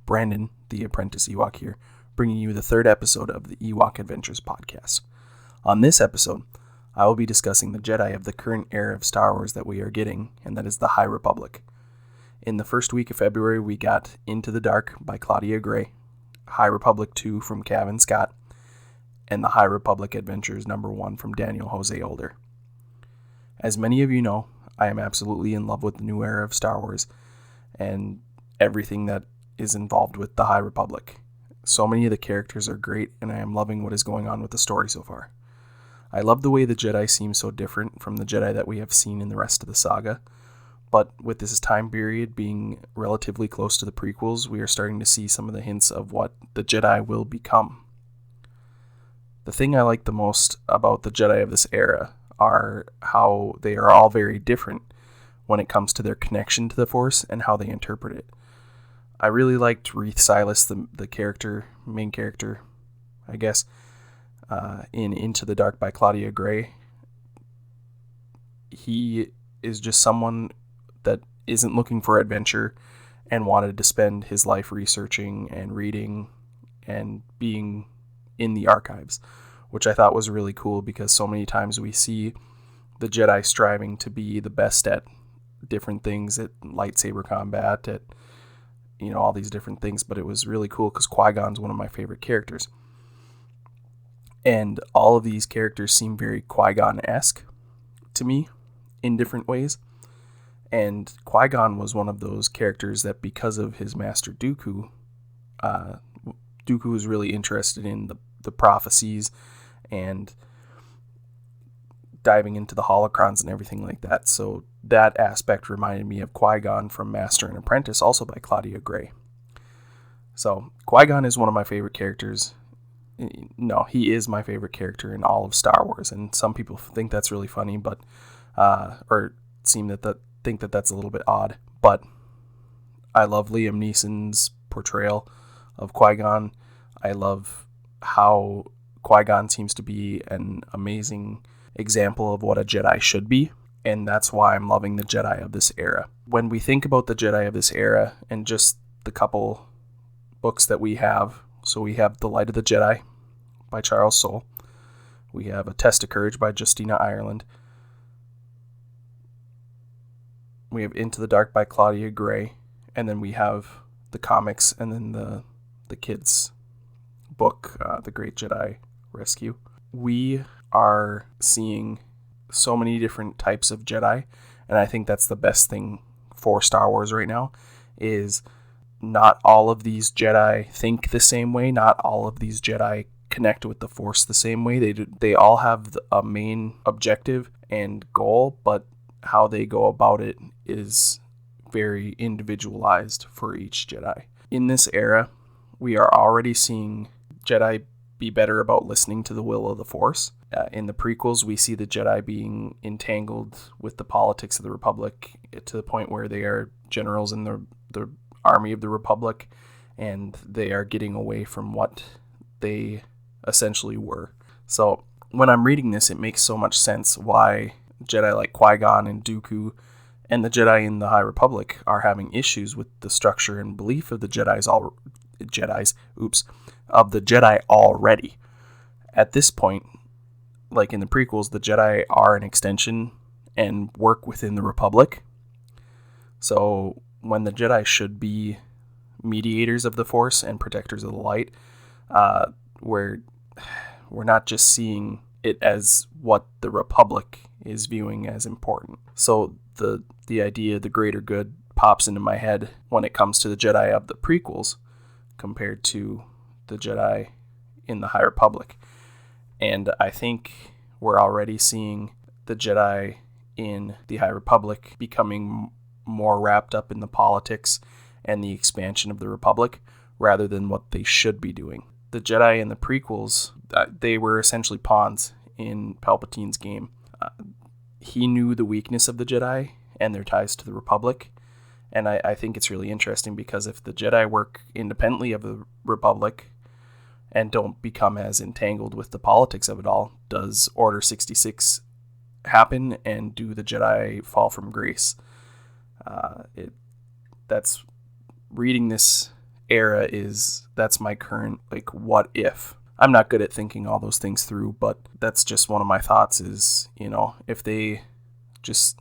Brandon, the ApprenticeEwok here, bringing you the third episode of the Ewok Adventures Podcast. On this episode, I will be discussing the Jedi of the current era of Star Wars that we are getting, and that is the High Republic. In the first week of February, we got Into the Dark by Claudia Gray, High Republic 2 from Cavan Scott, and the High Republic Adventures number 1 from Daniel Jose Older. As many of you know, I am absolutely in love with the new era of Star Wars and everything that is involved with the High Republic. So many of the characters are great, and I am loving what is going on with the story so far. I love the way the Jedi seem so different from the Jedi that we have seen in the rest of the saga, but with this time period being relatively close to the prequels, we are starting to see some of the hints of what the Jedi will become. The thing I like the most about the Jedi of this era are how they are all very different when it comes to their connection to the Force and how they interpret it. I really liked Reath Silas, the main character, I guess, in Into the Dark by Claudia Gray. He is just someone that isn't looking for adventure and wanted to spend his life researching and reading and being in the archives, which I thought was really cool because so many times we see the Jedi striving to be the best at different things, at lightsaber combat, at all these different things, but it was really cool because Qui Gon's one of my favorite characters. And all of these characters seem very Qui Gon-esque to me in different ways. And Qui Gon was one of those characters that, because of his master Dooku, Dooku was really interested in the prophecies and diving into the holocrons and everything like that. So that aspect reminded me of Qui Gon from Master and Apprentice, also by Claudia Gray. So Qui Gon is one of my favorite characters. No, he is my favorite character in all of Star Wars, and some people think that's really funny, but or seem think that that's a little bit odd. But I love Liam Neeson's portrayal of Qui Gon. I love how Qui Gon seems to be an amazing example of what a Jedi should be, and that's why I'm loving the Jedi of this era. When we think about the Jedi of this era and just the couple books that we have, so we have The Light of the Jedi by Charles Soule, we have A Test of Courage by Justina Ireland, we have Into the Dark by Claudia Gray, and then we have the comics, and then the kids' book, The Great Jedi Rescue. We are seeing so many different types of Jedi, and I think that's the best thing for Star Wars right now, is not all of these Jedi think the same way, not all of these Jedi connect with the Force the same way. They all have a main objective and goal, but how they go about it is very individualized for each Jedi. In this era, we are already seeing Jedi be better about listening to the will of the Force. In the prequels, we see the Jedi being entangled with the politics of the Republic to the point where they are generals in the army of the Republic, and they are getting away from what they essentially were. So when I'm reading this, it makes so much sense why Jedi like Qui Gon and Dooku and the Jedi in the High Republic are having issues with the structure and belief of the Jedi already. At this point, like in the prequels, the Jedi are an extension and work within the Republic. So when the Jedi should be mediators of the Force and protectors of the light, we're not just seeing it as what the Republic is viewing as important. So the idea, the greater good, pops into my head when it comes to the Jedi of the prequels compared to the Jedi in the High Republic. And I think we're already seeing the Jedi in the High Republic becoming more wrapped up in the politics and the expansion of the Republic rather than what they should be doing. The Jedi in the prequels, they were essentially pawns in Palpatine's game. He knew the weakness of the Jedi and their ties to the Republic, and I think it's really interesting because if the Jedi work independently of the Republic and don't become as entangled with the politics of it all, does Order 66 happen, and do the Jedi fall from grace? That's reading this era that's my current, like, what if. I'm not good at thinking all those things through, but that's just one of my thoughts is, if they just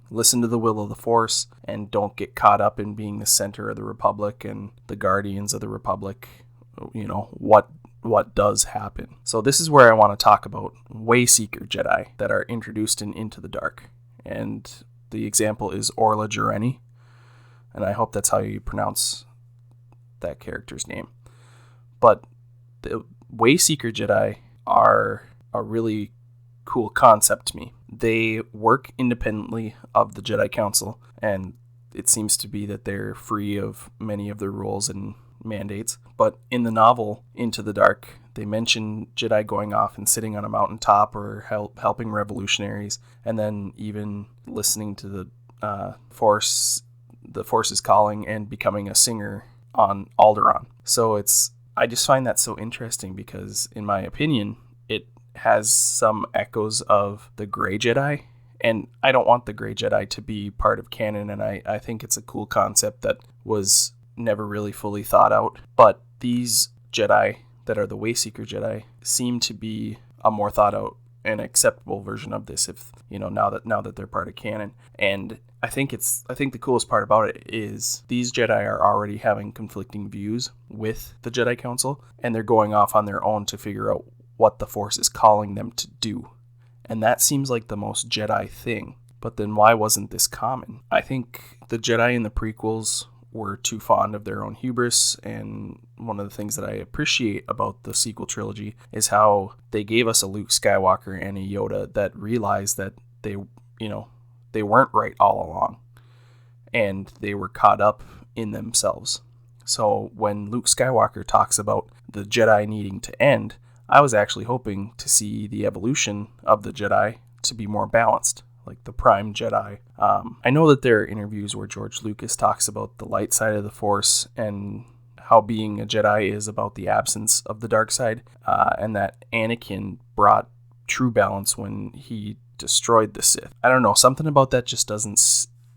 listen to the will of the Force and don't get caught up in being the center of the Republic and the guardians of the Republic, what does happen. So this is where I want to talk about Wayseeker Jedi that are introduced in Into the Dark. And the example is Orla Jareni, and I hope that's how you pronounce that character's name. But the Wayseeker Jedi are a really cool concept to me. They work independently of the Jedi Council, and it seems to be that they're free of many of their rules and mandates. But in the novel Into the Dark, they mention Jedi going off and sitting on a mountaintop or helping revolutionaries, and then even listening to the Force's calling and becoming a singer on Alderaan. So I just find that so interesting because, in my opinion, it has some echoes of the Grey Jedi, and I don't want the Grey Jedi to be part of canon, and I think it's a cool concept that was never really fully thought out. But these Jedi that are the Wayseeker Jedi seem to be a more thought out and acceptable version of this, if now that they're part of canon. And I think the coolest part about it is these Jedi are already having conflicting views with the Jedi Council, and they're going off on their own to figure out what the Force is calling them to do. And that seems like the most Jedi thing. But then why wasn't this common? I think the Jedi in the prequels were too fond of their own hubris, and one of the things that I appreciate about the sequel trilogy is how they gave us a Luke Skywalker and a Yoda that realized that they weren't right all along, and they were caught up in themselves. So when Luke Skywalker talks about the Jedi needing to end, I was actually hoping to see the evolution of the Jedi to be more balanced, like the Prime Jedi. I know that there are interviews where George Lucas talks about the light side of the Force and how being a Jedi is about the absence of the dark side, and that Anakin brought true balance when he destroyed the Sith. I don't know, something about that just doesn't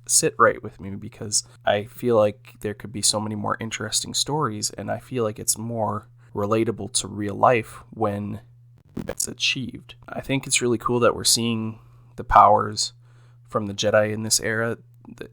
sit right with me, because I feel like there could be so many more interesting stories, and I feel like it's more relatable to real life when it's achieved. I think it's really cool that we're seeing the powers from the Jedi in this era.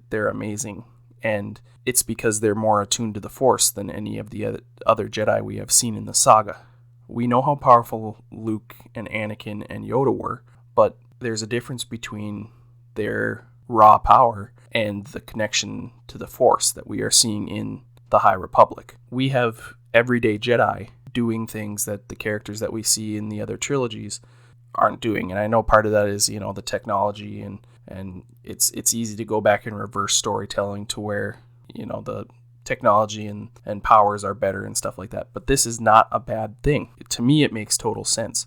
They're amazing, and it's because they're more attuned to the Force than any of the other Jedi we have seen in the saga. We know how powerful Luke and Anakin and Yoda were, but there's a difference between their raw power and the connection to the Force that we are seeing in the High Republic. We have everyday Jedi doing things that the characters that we see in the other trilogies aren't doing. And I know part of that is, the technology, and it's easy to go back and reverse storytelling to where, the technology and powers are better and stuff like that. But this is not a bad thing. To me, it makes total sense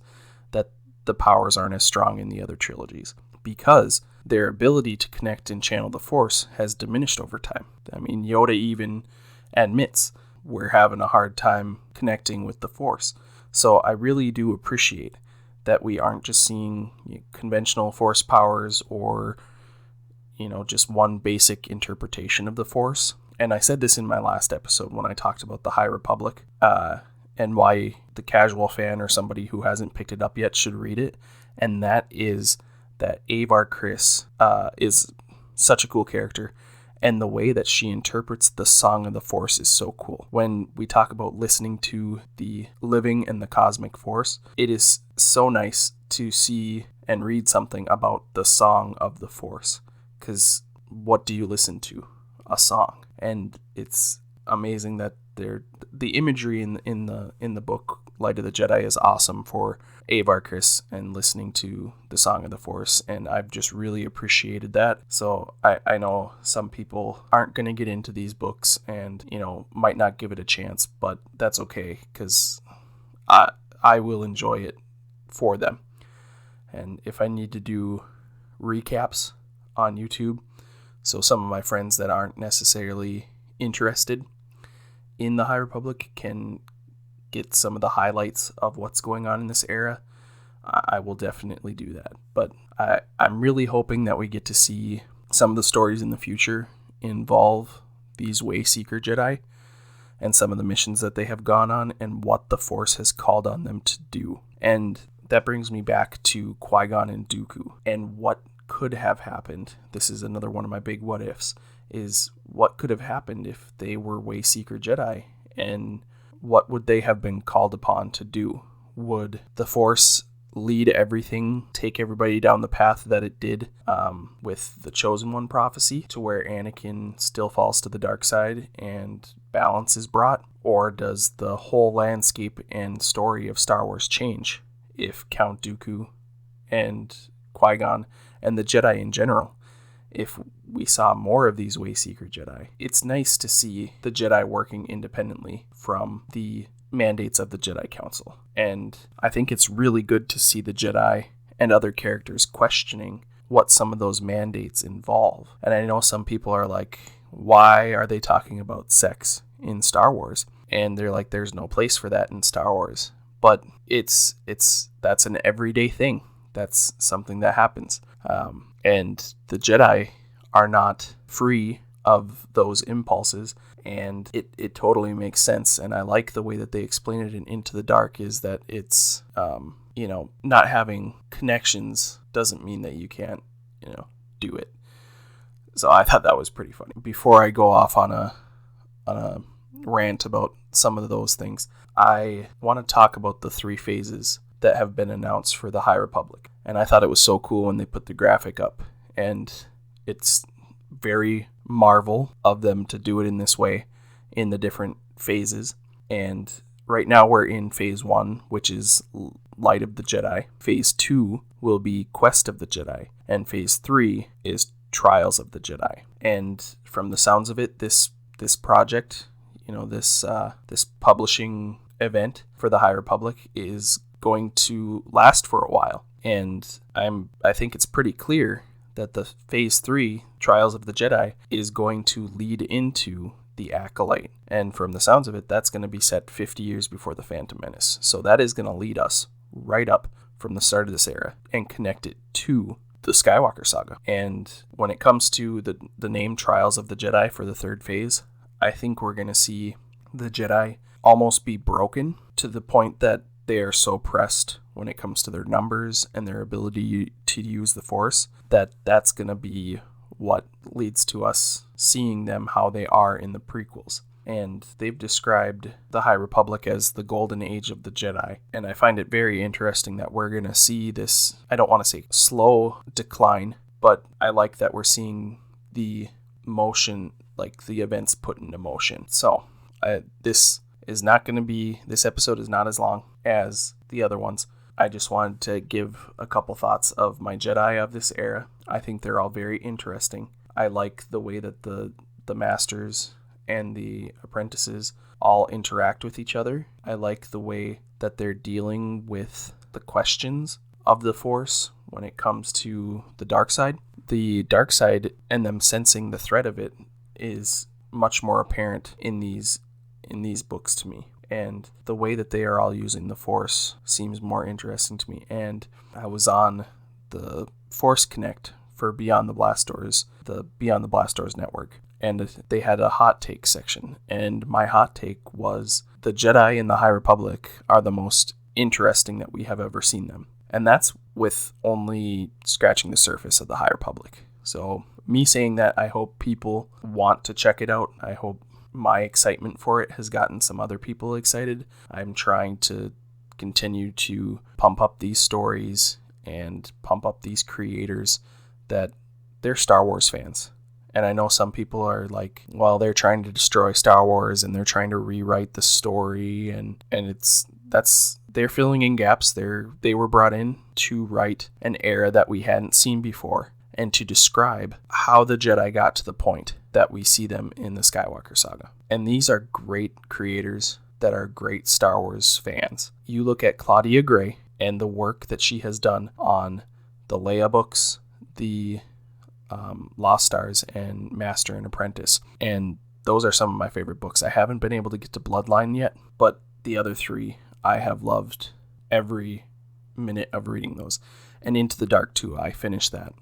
that the powers aren't as strong in the other trilogies, because their ability to connect and channel the Force has diminished over time. I mean, Yoda even admits we're having a hard time connecting with the Force. So I really do appreciate that we aren't just seeing conventional Force powers or, just one basic interpretation of the Force. And I said this in my last episode when I talked about the High Republic, and why the casual fan or somebody who hasn't picked it up yet should read it. And that is that Avar Kriss is such a cool character, and the way that she interprets the Song of the Force is so cool. When we talk about listening to the living and the cosmic Force, it is so nice to see and read something about the Song of the Force, because what do you listen to? A song. And it's amazing that the imagery in the book Light of the Jedi is awesome for Avar Kriss and listening to the Song of the Force, and I've just really appreciated that. So I know some people aren't going to get into these books and might not give it a chance, but that's okay, because I will enjoy it for them. And if I need to do recaps on YouTube, so some of my friends that aren't necessarily interested in the High Republic can get some of the highlights of what's going on in this era, I will definitely do that. But I'm really hoping that we get to see some of the stories in the future involve these Wayseeker Jedi, and some of the missions that they have gone on and what the Force has called on them to do. And that brings me back to Qui Gon and Dooku and what could have happened. This is another one of my big what ifs, is what could have happened if they were Wayseeker Jedi, and what would they have been called upon to do? Would the Force lead everything, take everybody down the path that it did with the Chosen One prophecy, to where Anakin still falls to the dark side and balance is brought? Or does the whole landscape and story of Star Wars change if Count Dooku and Qui-Gon and the Jedi in general, if we saw more of these Wayseeker Jedi? It's nice to see the Jedi working independently from the mandates of the Jedi Council. And I think it's really good to see the Jedi and other characters questioning what some of those mandates involve. And I know some people are like, why are they talking about sex in Star Wars? And they're like, there's no place for that in Star Wars. But that's an everyday thing. That's something that happens. And the Jedi are not free of those impulses, and it totally makes sense. And I like the way that they explain it in Into the Dark, is that it's, not having connections doesn't mean that you can't, do it. So I thought that was pretty funny. Before I go off on a rant about some of those things, I want to talk about the 3 phases that have been announced for the High Republic. And I thought it was so cool when they put the graphic up. And it's very Marvel of them to do it in this way in the different phases. And right now we're in phase 1, which is Light of the Jedi. Phase 2 will be Quest of the Jedi. And phase 3 is Trials of the Jedi. And from the sounds of it, this project, this publishing event for the High Republic is going to last for a while. And I think it's pretty clear that the phase 3 Trials of the Jedi is going to lead into the Acolyte. And from the sounds of it, that's going to be set 50 years before the Phantom Menace. So that is going to lead us right up from the start of this era and connect it to the Skywalker saga. And when it comes to the name Trials of the Jedi for the 3rd phase, I think we're going to see the Jedi almost be broken to the point that they are so pressed when it comes to their numbers and their ability to use the Force, that's going to be what leads to us seeing them how they are in the prequels. And they've described the High Republic as the golden age of the Jedi. And I find it very interesting that we're going to see this, I don't want to say slow decline, but I like that we're seeing the motion, like the events put into motion. So this episode is not as long as the other ones. I just wanted to give a couple thoughts of my Jedi of this era. I think they're all very interesting. I like the way that the masters and the apprentices all interact with each other. I like the way that they're dealing with the questions of the Force when it comes to the dark side. The dark side and them sensing the threat of it is much more apparent in these books to me. And the way that they are all using the Force seems more interesting to me. And I was on the Force Connect for Beyond the Blast Doors, the Beyond the Blast Doors network. And they had a hot take section. And my hot take was the Jedi in the High Republic are the most interesting that we have ever seen them. And that's with only scratching the surface of the High Republic. So me saying that, I hope people want to check it out. I hope my excitement for it has gotten some other people excited. I'm trying to continue to pump up these stories and pump up these creators that they're Star Wars fans. And I know some people are like, well, they're trying to destroy Star Wars and they're trying to rewrite the story, and they're filling in gaps. They were brought in to write an era that we hadn't seen before and to describe how the Jedi got to the point that we see them in the Skywalker saga. And these are great creators that are great Star Wars fans. You look at Claudia Gray and the work that she has done on the Leia books, the Lost Stars, and Master and Apprentice. And those are some of my favorite books. I haven't been able to get to Bloodline yet, but the other 3 I have loved every minute of reading those. And Into the Dark too, I finished that.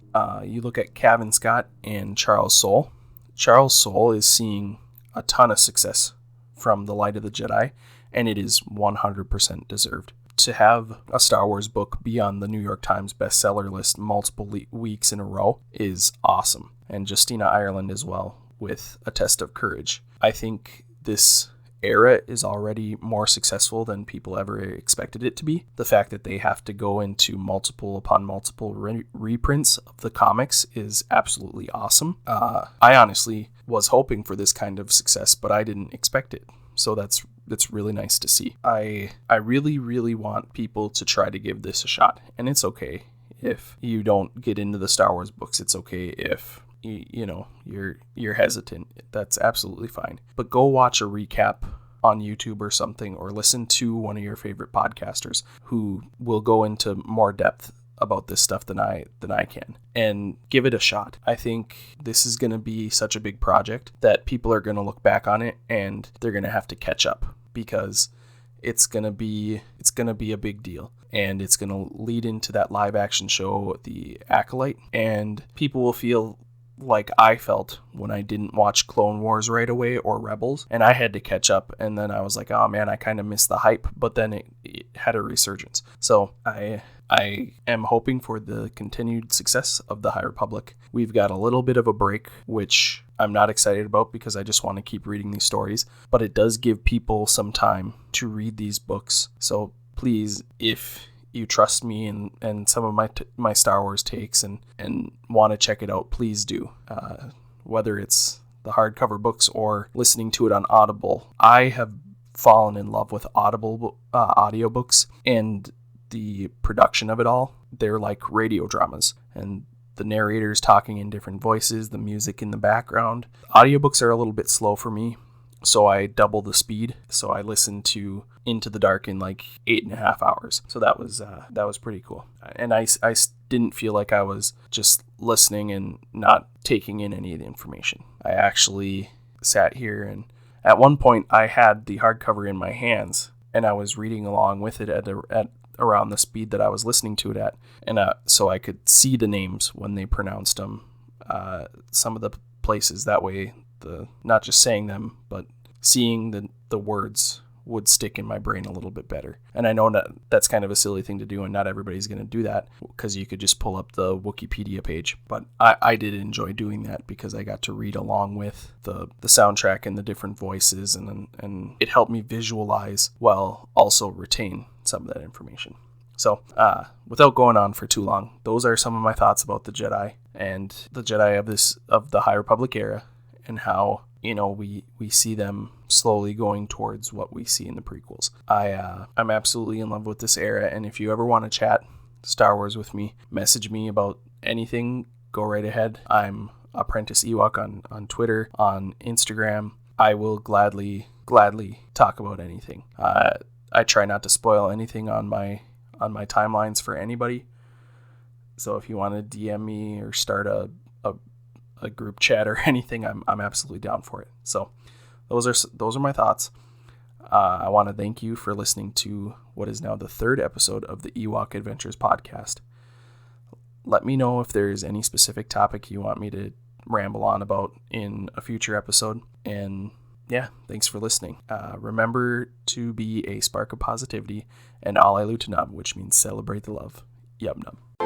You look at Cavan Scott and Charles Soule. Charles Soule is seeing a ton of success from the light of the Jedi, and it is 100% deserved. To have a Star Wars book be on the New York Times bestseller list multiple weeks in a row is awesome. And Justina Ireland as well, with A Test of Courage. I think this era is already more successful than people ever expected it to be. The fact that they have to go into multiple upon multiple reprints of the comics is absolutely awesome. I honestly was hoping for this kind of success, but I didn't expect it. So that's really nice to see. I really, really want people to try to give this a shot. And it's okay if you don't get into the Star Wars books. It's okay if you're hesitant. That's absolutely fine. But go watch a recap on YouTube or something, or listen to one of your favorite podcasters who will go into more depth about this stuff than I can, and give it a shot. I think this is going to be such a big project that people are going to look back on it and they're going to have to catch up, because it's going to be a big deal, and it's going to lead into that live action show, The Acolyte, and people will feel like I felt when I didn't watch Clone Wars right away or Rebels, and I had to catch up, and then I was like, oh man, I kind of missed the hype, but then it had a resurgence. So I am hoping for the continued success of the High Republic. We've got a little bit of a break, which I'm not excited about because I just want to keep reading these stories, but it does give people some time to read these books. So please, if you trust me and some of my Star Wars takes and want to check it out, please do. Whether it's the hardcover books or listening to it on Audible. I have fallen in love with Audible audiobooks and the production of it all. They're like radio dramas, and the narrators talking in different voices, the music in the background. Audiobooks are a little bit slow for me, so I double the speed. So I listened to Into the Dark in like 8.5 hours. So that was pretty cool. And I didn't feel like I was just listening and not taking in any of the information. I actually sat here, and at one point I had the hardcover in my hands and I was reading along with it at around the speed that I was listening to it at. And so I could see the names when they pronounced them, some of the places. That way, not just saying them, but seeing the words would stick in my brain a little bit better. And I know that's kind of a silly thing to do, and not everybody's going to do that, because you could just pull up the Wikipedia page. But I did enjoy doing that because I got to read along with the soundtrack and the different voices, and it helped me visualize while also retain some of that information. So without going on for too long, those are some of my thoughts about the Jedi and the Jedi of the High Republic era, and how we see them slowly going towards what we see in the prequels. I'm absolutely in love with this era, and if you ever want to chat Star Wars with me, message me about anything, go right ahead. I'm ApprenticeEwok on Twitter, on Instagram. I will gladly talk about anything. I try not to spoil anything on my timelines for anybody. So if you want to DM me or start a group chat or anything, I'm absolutely down for it. So those are my thoughts. I want to thank you for listening to what is now the 3rd episode of the Ewok Adventures Podcast. Let me know if there's any specific topic you want me to ramble on about in a future episode. And yeah, thanks for listening. Remember to be a spark of positivity and All Lutanab, which means celebrate the love. Yum num.